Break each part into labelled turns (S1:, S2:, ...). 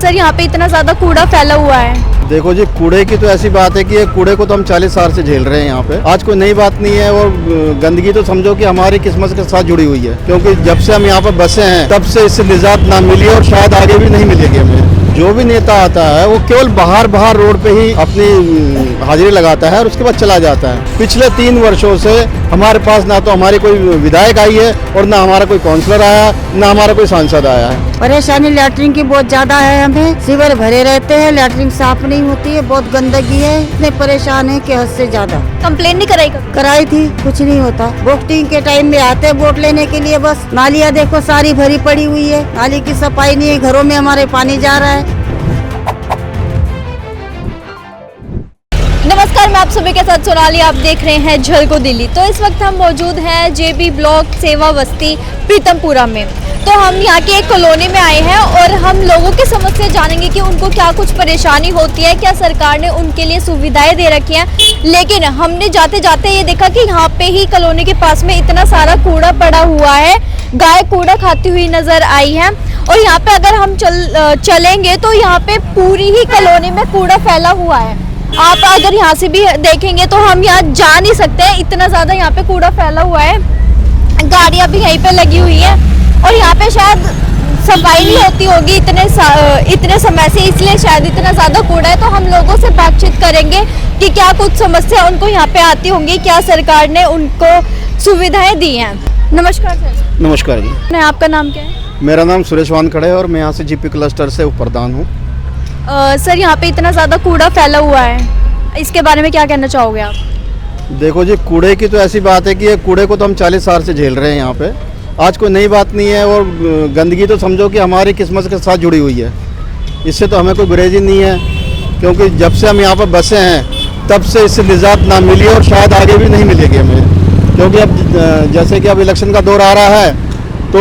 S1: Sir यहाँ पे इतना ज़्यादा कूड़ा फैला हुआ है।
S2: देखो जी, कूड़े की तो ऐसी बात है कि ये कूड़े को तो हम 40 साल से झेल रहे हैं यहाँ पे। आज कोई नई बात नहीं है। और गंदगी तो समझो कि हमारी किस्मत के साथ जुड़ी हुई है, क्योंकि जब से हम यहाँ पर बसे हैं तब से इससे निजात ना मिली और शायद आगे भी नहीं मिलेगी हमें। जो भी नेता आता है वो केवल बाहर रोड पे ही अपनी हाजिरी लगाता है और उसके बाद चला जाता है। पिछले 3 वर्षों से हमारे पास ना तो हमारी कोई विधायक आई है और ना हमारा कोई काउंसलर आया, ना हमारा कोई सांसद आया है।
S3: परेशानी लैट्रिन की बहुत ज्यादा है, हमें सीवर भरे रहते हैं, लैट्रिन साफ नहीं होती है, बहुत गंदगी है, इतने परेशान है कि हद से ज्यादा।
S1: कंप्लेन नहीं कराई कभी?
S3: कराई थी, कुछ नहीं होता। वोटिंग के टाइम में आते हैं वोट लेने के लिए, बस नालियाँ देखो सारी भरी पड़ी हुई है, नाली की सफाई नहीं है, घरों में हमारे पानी जा रहा है।
S1: नमस्कार, मैं आप सभी के साथ सोनाली, आप देख रहे हैं झलको दिल्ली। तो इस वक्त हम मौजूद हैं जेबी ब्लॉक सेवा बस्ती प्रीतमपुरा में। तो हम यहाँ की एक कॉलोनी में आए हैं और हम लोगों की समस्या जानेंगे कि उनको क्या कुछ परेशानी होती है, क्या सरकार ने उनके लिए सुविधाएं दे रखी हैं। लेकिन हमने जाते जाते ये देखा कि यहाँ पे ही कॉलोनी के पास में इतना सारा कूड़ा पड़ा हुआ है, गाय कूड़ा खाती हुई नजर आई है। और यहाँ पे अगर हम चलेंगे तो यहाँ पे पूरी ही कॉलोनी में कूड़ा फैला हुआ है। आप अगर यहाँ से भी देखेंगे तो हम यहाँ जा नहीं सकते, इतना ज़्यादा यहाँ पे कूड़ा फैला हुआ है। गाड़ियाँ भी यहीं पे लगी हुई है और यहाँ पे शायद सफाई नहीं होती होगी इतने समय से, इसलिए शायद इतना ज़्यादा कूड़ा है। तो हम लोगों से बातचीत करेंगे कि क्या कुछ समस्या उनको यहाँ पे आती होंगी, क्या सरकार ने उनको सुविधाएँ दी हैं। नमस्कार सर।
S2: नमस्कार जी।
S1: आपका नाम क्या है?
S2: मेरा नाम सुरेश वानखड़े है और मैं यहाँ से जीपी क्लस्टर से उप प्रधान हूँ।
S1: सर यहाँ पे इतना ज़्यादा कूड़ा फैला हुआ है, इसके बारे में क्या कहना चाहोगे आप?
S2: देखो जी, कूड़े की तो ऐसी बात है कि ये कूड़े को तो हम 40 साल से झेल रहे हैं यहाँ पे। आज कोई नई बात नहीं है। और गंदगी तो समझो कि हमारी किस्मत के साथ जुड़ी हुई है, इससे तो हमें कोई गुरेज ही नहीं है, क्योंकि जब से हम यहाँ पर बसे हैं तब से इससे निजात ना मिली और शायद आगे भी नहीं मिलेगी हमें। क्योंकि अब जैसे कि अब इलेक्शन का दौर आ रहा है तो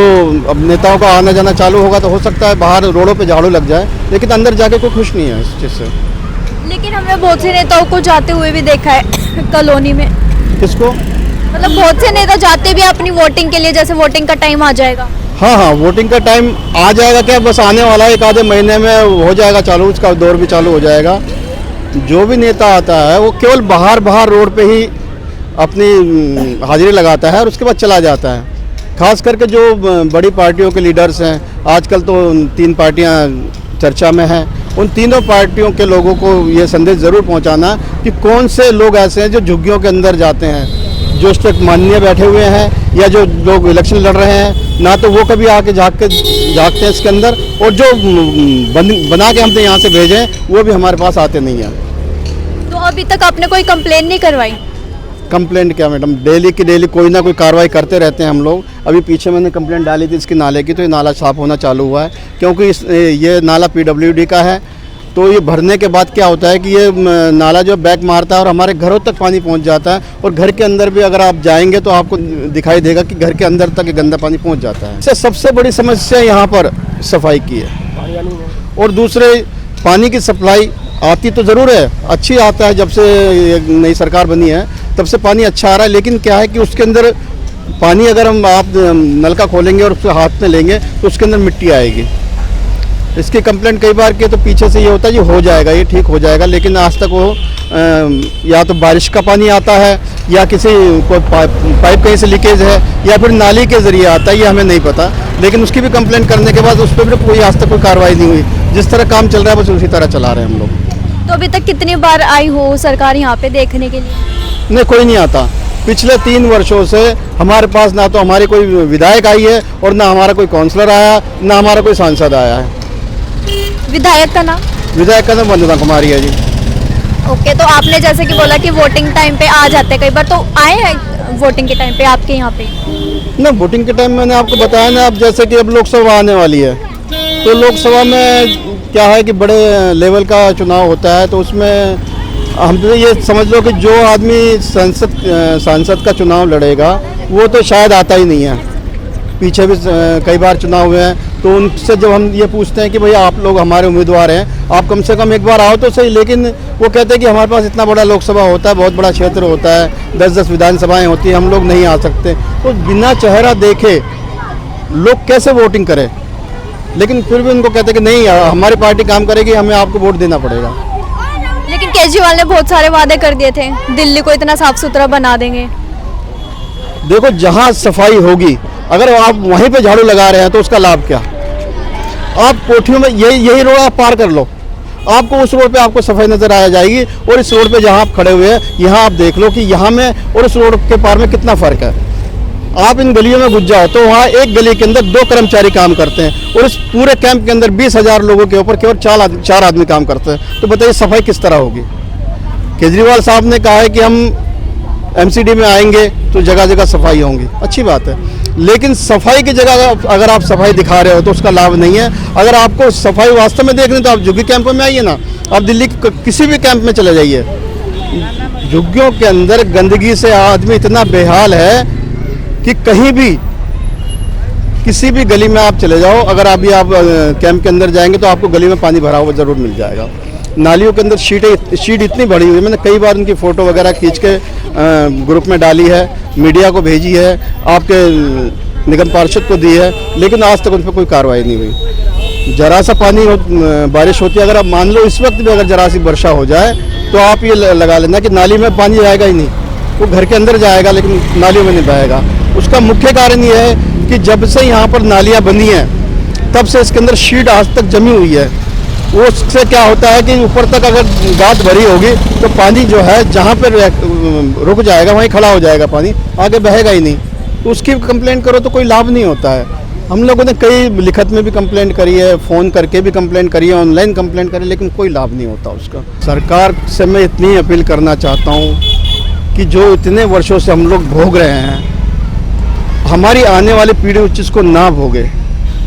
S2: अब नेताओं का आना जाना चालू होगा, तो हो सकता है बाहर रोडों पे झाड़ू लग जाए, लेकिन अंदर जाके कोई खुश नहीं है इस चीज़ से।
S1: लेकिन हमने बहुत से नेताओं को जाते हुए भी देखा है कॉलोनी में।
S2: किसको?
S1: मतलब बहुत से नेता जाते भी अपनी वोटिंग के लिए, जैसे वोटिंग का टाइम आ जाएगा।
S2: हाँ, वोटिंग का टाइम आ जाएगा क्या, बस आने वाला है, 1 आधे महीने में हो जाएगा चालू, उसका दौर भी चालू हो जाएगा। जो भी नेता आता है वो केवल बाहर रोड पे ही अपनी हाजिरी लगाता है और उसके बाद चला जाता है। खास करके जो बड़ी पार्टियों के लीडर्स हैं, आजकल तो 3 पार्टियां चर्चा में हैं, उन तीनों पार्टियों के लोगों को ये संदेश ज़रूर पहुंचाना कि कौन से लोग ऐसे हैं जो झुग्गियों के अंदर जाते हैं, जो स्टेट माननीय बैठे हुए हैं या जो लोग इलेक्शन लड़ रहे हैं, ना तो वो कभी आके झाँकते हैं इसके अंदर, और जो बना के हमने यहाँ से भेजे वो भी हमारे पास आते नहीं हैं।
S1: तो अभी तक आपने कोई कंप्लेन नहीं करवाई?
S2: कंप्लेंट क्या मैडम, डेली की डेली कोई ना कोई कार्रवाई करते रहते हैं हम लोग। अभी पीछे मैंने कंप्लेंट डाली थी इसकी नाले की, तो ये नाला साफ होना चालू हुआ है, क्योंकि ये नाला PWD का है। तो ये भरने के बाद क्या होता है कि ये नाला जो बैक मारता है और हमारे घरों तक पानी पहुंच जाता है, और घर के अंदर भी अगर आप जाएंगे तो आपको दिखाई देगा कि घर के अंदर तक गंदा पानी पहुँच जाता है। इससे सबसे बड़ी समस्या यहाँ पर सफाई की है। और दूसरे, पानी की सप्लाई आती तो ज़रूर है, अच्छी आता है, जब से नई सरकार बनी है तब से पानी अच्छा आ रहा है, लेकिन क्या है कि उसके अंदर पानी अगर आप नल का खोलेंगे और उसको हाथ में लेंगे तो उसके अंदर मिट्टी आएगी। इसकी कंप्लेंट कई बार की तो पीछे से ये होता है ये हो जाएगा, ये ठीक हो जाएगा, लेकिन आज तक वो या तो बारिश का पानी आता है या किसी कोई पाइप कहीं से लीकेज है या फिर नाली के ज़रिए आता है, ये हमें नहीं पता। लेकिन उसकी भी कंप्लेंट करने के बाद उस पर भी कोई आज तक कोई कार्रवाई नहीं हुई। जिस तरह काम चल रहा है बस उसी तरह चला रहे हैं हम लोग।
S1: तो अभी तक कितनी बार आई हो सरकार यहाँ पे देखने के लिए?
S2: नहीं, कोई नहीं आता। पिछले 3 वर्षों से हमारे पास ना तो हमारी कोई विधायक आई है और ना हमारा कोई काउंसलर आया, ना हमारा कोई सांसद आया है।
S1: विधायक का नाम?
S2: विधायक का नाम वंदना कुमारी है जी।
S1: ओके, तो आपने जैसे कि बोला कि वोटिंग टाइम पे आ जाते हैं कई बार, तो आए हैं वोटिंग के टाइम पे आपके यहाँ पे?
S2: ना, वोटिंग के टाइम मैंने आपको बताया ना, अब जैसे कि अब लोकसभा आने वाली है, तो लोकसभा में क्या है कि बड़े लेवल का चुनाव होता है, तो उसमें हम तो ये समझ लो कि जो आदमी सांसद का चुनाव लड़ेगा वो तो शायद आता ही नहीं है। पीछे भी कई बार चुनाव हुए हैं, तो उनसे जब हम ये पूछते हैं कि भैया आप लोग हमारे उम्मीदवार हैं, आप कम से कम एक बार आओ तो सही, लेकिन वो कहते हैं कि हमारे पास इतना बड़ा लोकसभा होता है, बहुत बड़ा क्षेत्र होता है, 10-10 विधानसभाएं होती हैं, हम लोग नहीं आ सकते। तो बिना चेहरा देखे लोग कैसे वोटिंग करें? लेकिन फिर भी उनको कहते हैं कि नहीं हमारी पार्टी काम करेगी, हमें आपको वोट देना पड़ेगा।
S1: लेकिन केजरीवाल ने बहुत सारे वादे कर दिए थे, दिल्ली को इतना साफ सुथरा बना देंगे।
S2: देखो जहाँ सफाई होगी, अगर आप वहीं पे झाड़ू लगा रहे हैं तो उसका लाभ क्या? आप कोठियों में यही रोड आप पार कर लो, आपको उस रोड पे आपको सफाई नजर आ जाएगी। और इस रोड पे जहाँ आप खड़े हुए हैं, यहाँ आप देख लो कि यहाँ में और इस रोड के पार में कितना फर्क है। आप इन गलियों में घुस जाओ तो वहाँ एक गली के अंदर 2 कर्मचारी काम करते हैं और इस पूरे कैंप के अंदर 20,000 लोगों के ऊपर केवल 4 आदमी काम करते हैं। तो बताइए सफाई किस तरह होगी? केजरीवाल साहब ने कहा है कि हम एमसीडी में आएंगे तो जगह जगह सफाई होंगी, अच्छी बात है, लेकिन सफाई की जगह अगर आप सफाई दिखा रहे हो तो उसका लाभ नहीं है। अगर आपको सफाई वास्तव में देखनी तो आप झुग्गी कैंप में आइए ना, आप दिल्ली किसी भी कैंप में चले जाइए। झुग्गियों के अंदर गंदगी से आदमी इतना बेहाल है कि कहीं भी किसी भी गली में आप चले जाओ, अगर अभी आप कैंप के अंदर जाएंगे तो आपको गली में पानी भरा हुआ जरूर मिल जाएगा। नालियों के अंदर शीट इतनी बड़ी हुई है, मैंने कई बार उनकी फ़ोटो वगैरह खींच के ग्रुप में डाली है, मीडिया को भेजी है, आपके निगम पार्षद को दी है, लेकिन आज तक उन पर कोई कार्रवाई नहीं हुई। जरा सा पानी बारिश होती है, अगर आप मान लो इस वक्त भी अगर जरा सी वर्षा हो जाए तो आप ये लगा लेना कि नाली में पानी जाएगा ही नहीं, वो घर के अंदर जाएगा लेकिन नालियों में नहीं बहेगा। उसका मुख्य कारण ये है कि जब से यहाँ पर नालियाँ बनी हैं तब से इसके अंदर शीट आज तक जमी हुई है। वो उससे क्या होता है कि ऊपर तक अगर गाद भरी होगी तो पानी जो है जहाँ पर रुक जाएगा वहीं खड़ा हो जाएगा, पानी आगे बहेगा ही नहीं। तो उसकी कंप्लेंट करो तो कोई लाभ नहीं होता है। हम लोगों ने कई लिखत में भी कंप्लेंट करी है, फ़ोन करके भी कंप्लेंट करी है, ऑनलाइन कंप्लेंट करी, लेकिन कोई लाभ नहीं होता उसका। सरकार से मैं इतनी अपील करना चाहता हूँ कि जो इतने वर्षों से हम लोग भोग रहे हैं, हमारी आने वाली पीढ़ी उस चीज़ को ना भोगे।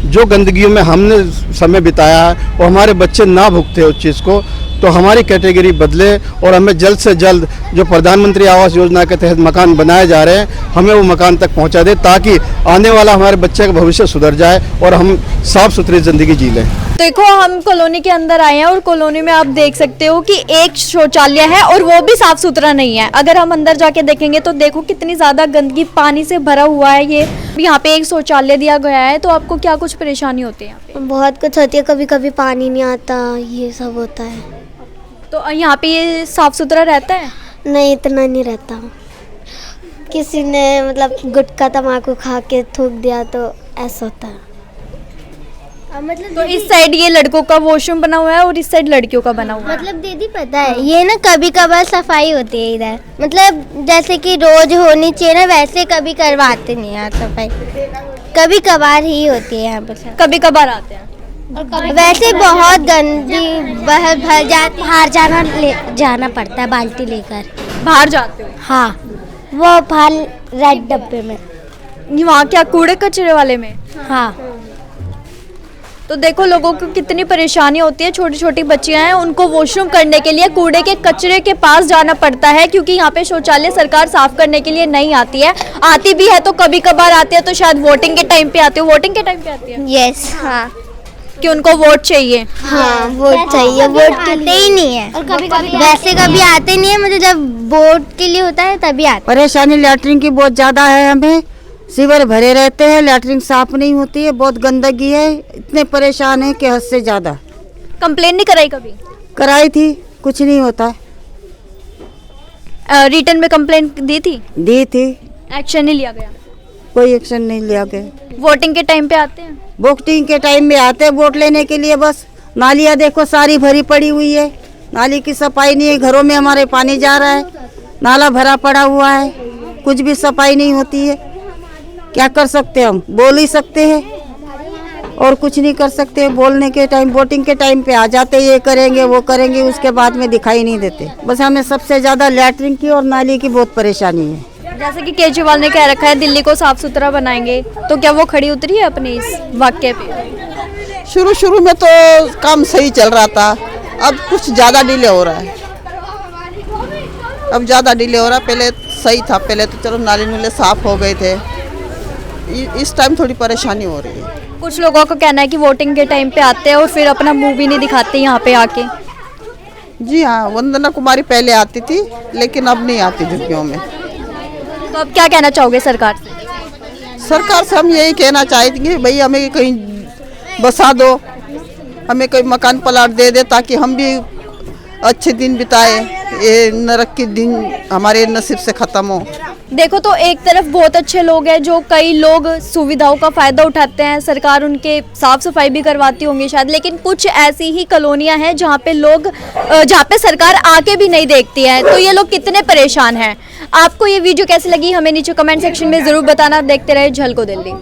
S2: जो गंदगियों में हमने समय बिताया है वो हमारे बच्चे ना भुगते उस चीज़ को, तो हमारी कैटेगरी बदले और हमें जल्द से जल्द जो प्रधानमंत्री आवास योजना के तहत मकान बनाए जा रहे हैं हमें वो मकान तक पहुंचा दे, ताकि आने वाला हमारे बच्चे का भविष्य सुधर जाए और हम साफ़ सुथरी ज़िंदगी जी लें।
S1: देखो हम कॉलोनी के अंदर आए हैं और कॉलोनी में आप देख सकते हो कि एक शौचालय है और वो भी साफ सुथरा नहीं है। अगर हम अंदर जाके देखेंगे तो देखो कितनी ज़्यादा गंदगी, पानी से भरा हुआ है। ये यहाँ पे एक शौचालय दिया गया है, तो आपको क्या कुछ परेशानी होती है यहाँ पे?
S4: बहुत कुछ होती है, कभी कभी पानी नहीं आता, ये सब होता है।
S1: तो यहाँ पे ये साफ सुथरा रहता है?
S4: नहीं, इतना नहीं रहता। किसी ने मतलब गुटखा तम्बाकू खा के थूक दिया तो ऐसा होता है। मतलब
S1: तो इस साइड ये लड़कों का वॉशरूम बना हुआ है और इस साइड लड़कियों का बना हुआ है।
S4: मतलब दीदी पता है ये ना कभी कभार सफाई होती है इधर, मतलब जैसे कि रोज होनी चाहिए ना, वैसे कभी करवाते नहीं यार सफाई, कभी कभार ही होती है यहाँ पर।
S1: कभी कभार आते हैं
S4: वैसे बहुत गंदी भर जाती, बाहर जाना पड़ता है बाल्टी लेकर।
S1: बाहर जाते हो?
S4: हाँ, वो बाहर रेड डब्बे में।
S1: वहाँ क्या कूड़े कचरे वाले में?
S4: हाँ।
S1: तो देखो लोगों को कितनी परेशानी होती है। छोटी छोटी बच्चियां हैं, उनको वॉशरूम करने के लिए कूड़े के कचरे के पास जाना पड़ता है, क्योंकि यहाँ पे शौचालय सरकार साफ करने के लिए नहीं आती है। आती भी है तो कभी कभार आती है, तो शायद वोटिंग के टाइम पे आती है। वोटिंग के टाइम पे आती है?
S4: यस। हाँ,
S1: कि उनको वोट चाहिए।
S4: हाँ, वोट चाहिए, वोट आते ही नहीं है। और वैसे कभी आते नहीं है, मुझे जब वोट के लिए होता है तभी आते।
S3: परेशानी लैटरिन की बहुत ज़्यादा है, हमें सीवर भरे रहते हैं, लैटरिन साफ नहीं होती है, बहुत गंदगी है, इतने परेशान हैं कि हद से ज़्यादा।
S1: कंप्लेन नहीं कराई कभी?
S3: कराई थी, कुछ नहीं होता।
S1: रिटर्न में कंप्लेन दी थी?
S3: दी थी,
S1: एक्शन नहीं लिया गया?
S3: कोई एक्शन नहीं लिया गया।
S1: वोटिंग के टाइम पे आते हैं?
S3: वोटिंग के टाइम में आते हैं वोट लेने के लिए, बस नालियाँ देखो सारी भरी पड़ी हुई है, नाली की सफाई नहीं है, घरों में हमारे पानी जा रहा है, नाला भरा पड़ा हुआ है, कुछ भी सफाई नहीं होती है। क्या कर सकते हैं हम? बोल ही सकते हैं और कुछ नहीं कर सकते। बोलने के टाइम, वोटिंग के टाइम पे आ जाते, ये करेंगे वो करेंगे, उसके बाद में दिखाई नहीं देते। बस हमें सबसे ज़्यादा लैटरिन की और नाली की बहुत परेशानी है।
S1: जैसे कि केजरीवाल ने कह रखा है दिल्ली को साफ सुथरा बनाएंगे, तो क्या वो खड़ी उतरी है अपने इस वाक्य पे?
S5: शुरू में तो काम सही चल रहा था, अब कुछ ज़्यादा डिले हो रहा है। अब ज़्यादा डिले हो रहा है, पहले सही था, पहले तो चलो नाले नुले साफ हो गए थे, इस टाइम थोड़ी परेशानी हो रही है।
S1: कुछ लोगों का कहना है कि वोटिंग के टाइम पे आते हैं और फिर अपना मुंह भी नहीं दिखाते यहाँ पे आके।
S5: जी हाँ, वंदना कुमारी पहले आती थी लेकिन अब नहीं आती झुग्गियों में।
S1: तो अब क्या कहना चाहोगे सरकार से?
S5: सरकार से हम यही कहना चाहेंगे, भाई हमें कहीं बसा दो, हमें कोई मकान प्लाट दे दे ताकि हम भी अच्छे दिन बिताए, ये नरक के दिन हमारे नसीब से ख़त्म हो।
S1: देखो तो एक तरफ बहुत अच्छे लोग हैं, जो कई लोग सुविधाओं का फ़ायदा उठाते हैं, सरकार उनके साफ सफाई भी करवाती होंगी शायद, लेकिन कुछ ऐसी ही कॉलोनियां हैं जहां पे लोग जहां पे सरकार आके भी नहीं देखती है, तो ये लोग कितने परेशान हैं। आपको ये वीडियो कैसी लगी हमें नीचे कमेंट सेक्शन में ज़रूर बताना। देखते रहे झलको दिल्ली।